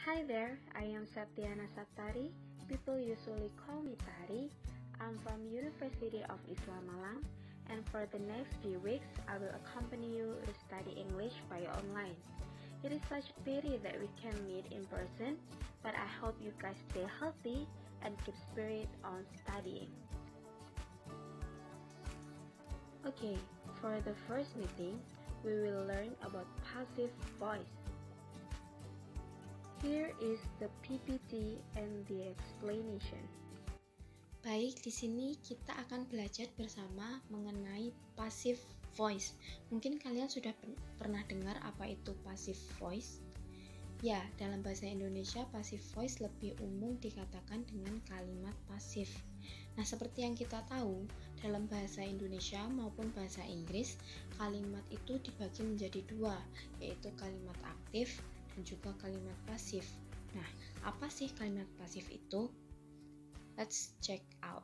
Hi there, I am Septiana Saptari. People usually call me Tari. I'm from University of Islam Malang, and for the next few weeks, I will accompany you to study English by online. It is such a pity that we can't meet in person, but I hope you guys stay healthy and keep spirit on studying. Okay, for the first meeting, we will learn about passive voice. Here is the PPT and the explanation. Baik, di sini kita akan belajar bersama mengenai passive voice. Mungkin kalian sudah pernah dengar apa itu passive voice? Ya, dalam bahasa Indonesia passive voice lebih umum dikatakan dengan kalimat pasif. Nah, seperti yang kita tahu, dalam bahasa Indonesia maupun bahasa Inggris, kalimat itu dibagi menjadi dua, yaitu kalimat aktif dan juga kalimat pasif. Nah, apa sih kalimat pasif itu? Let's check out.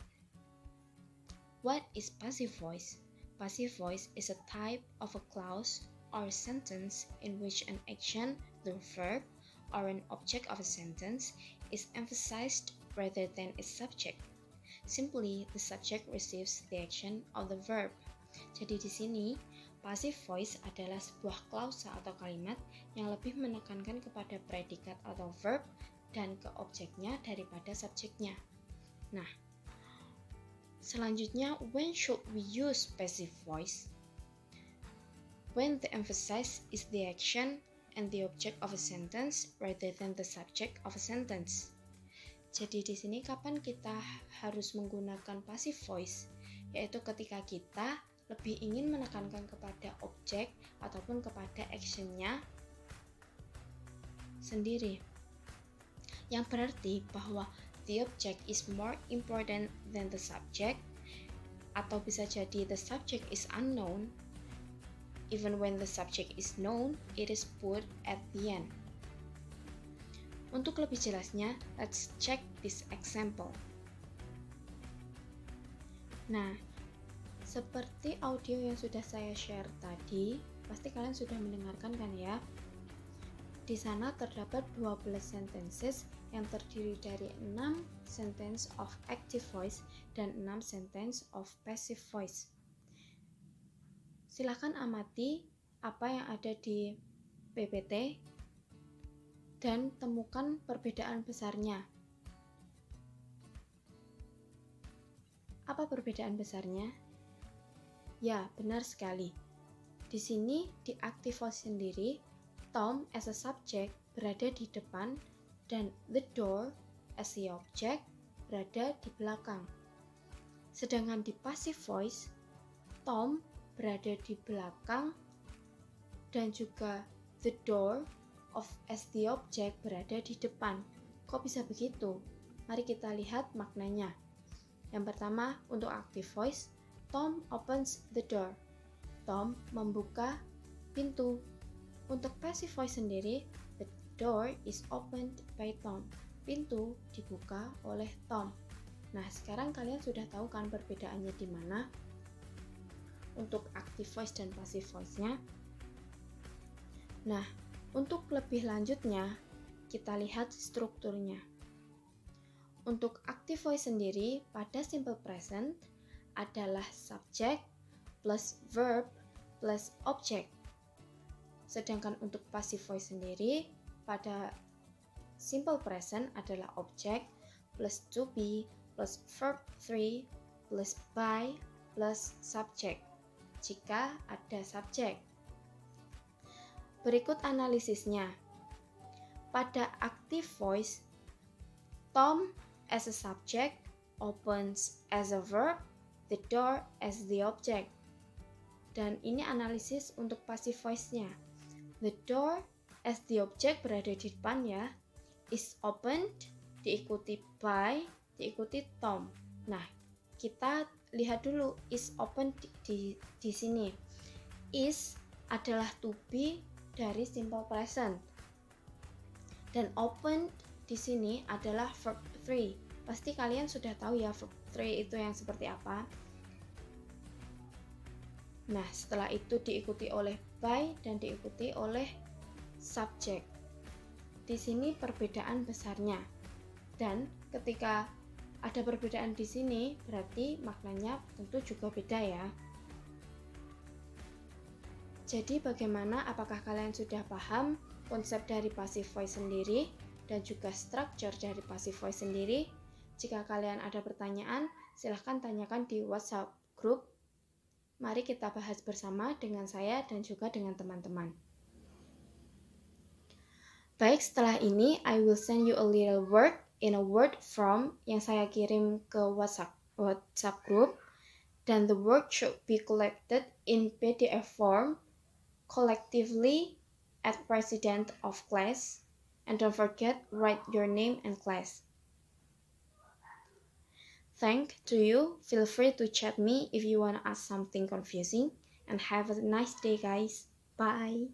What is passive voice? Passive voice is a type of a clause or sentence in which an action, the verb, or an object of a sentence is emphasized rather than its subject. Simply, the subject receives the action of the verb. Jadi di sini, passive voice adalah sebuah klausa atau kalimat yang lebih menekankan kepada predikat atau verb dan ke objeknya daripada subjeknya. Nah, selanjutnya, when should we use passive voice? When the emphasis is the action and the object of a sentence rather than the subject of a sentence. Jadi di sini kapan kita harus menggunakan passive voice? Yaitu ketika kita lebih ingin menekankan kepada objek ataupun kepada actionnya sendiri. Yang berarti bahwa the object is more important than the subject, atau bisa jadi the subject is unknown. Even when the subject is known, it is put at the end. Untuk lebih jelasnya, let's check this example. Nah, seperti audio yang sudah saya share tadi, pasti kalian sudah mendengarkan kan ya? Di sana terdapat 12 sentences yang terdiri dari 6 sentence of active voice dan 6 sentence of passive voice. Silakan amati apa yang ada di PPT dan temukan perbedaan besarnya. Apa perbedaan besarnya? Ya, benar sekali. Di sini di active voice sendiri, Tom as a subject berada di depan dan the door as the object berada di belakang. Sedangkan di passive voice, Tom berada di belakang dan juga the door as the object berada di depan. Kok bisa begitu? Mari kita lihat maknanya. Yang pertama, untuk active voice, Tom opens the door. Tom membuka pintu. Untuk passive voice sendiri, the door is opened by Tom. Pintu dibuka oleh Tom. Nah, sekarang kalian sudah tahu kan perbedaannya di mana untuk active voice dan passive voice-nya. Nah, untuk lebih lanjutnya, kita lihat strukturnya. Untuk active voice sendiri, pada simple present adalah subject plus verb plus object. Sedangkan untuk passive voice sendiri, pada simple present adalah object plus to be plus verb 3 plus by plus subject jika ada subjek. Berikut analisisnya. Pada active voice, Tom as a subject opens as a verb, the door as the object. Dan ini analisis untuk passive voice-nya. The door as the object berada di depan ya, is opened, diikuti by, diikuti Tom. Nah, kita lihat dulu is opened di sini. Is adalah to be dari simple present. Dan opened di sini adalah verb 3. Pasti kalian sudah tahu ya verb 3 itu yang seperti apa. Nah, setelah itu diikuti oleh by dan diikuti oleh subject. Di sini perbedaan besarnya. Dan ketika ada perbedaan di sini, berarti maknanya tentu juga beda ya. Jadi bagaimana, apakah kalian sudah paham konsep dari passive voice sendiri dan juga structure dari passive voice sendiri? Jika kalian ada pertanyaan, silahkan tanyakan di WhatsApp group. Mari kita bahas bersama dengan saya dan juga dengan teman-teman. Baik, setelah ini I will send you a little word in a word from yang saya kirim ke WhatsApp group, dan the word should be collected in PDF form collectively at president of class, and don't forget write your name and class. Thank to you. Feel free to chat me if you want to ask something confusing, and have a nice day guys. Bye.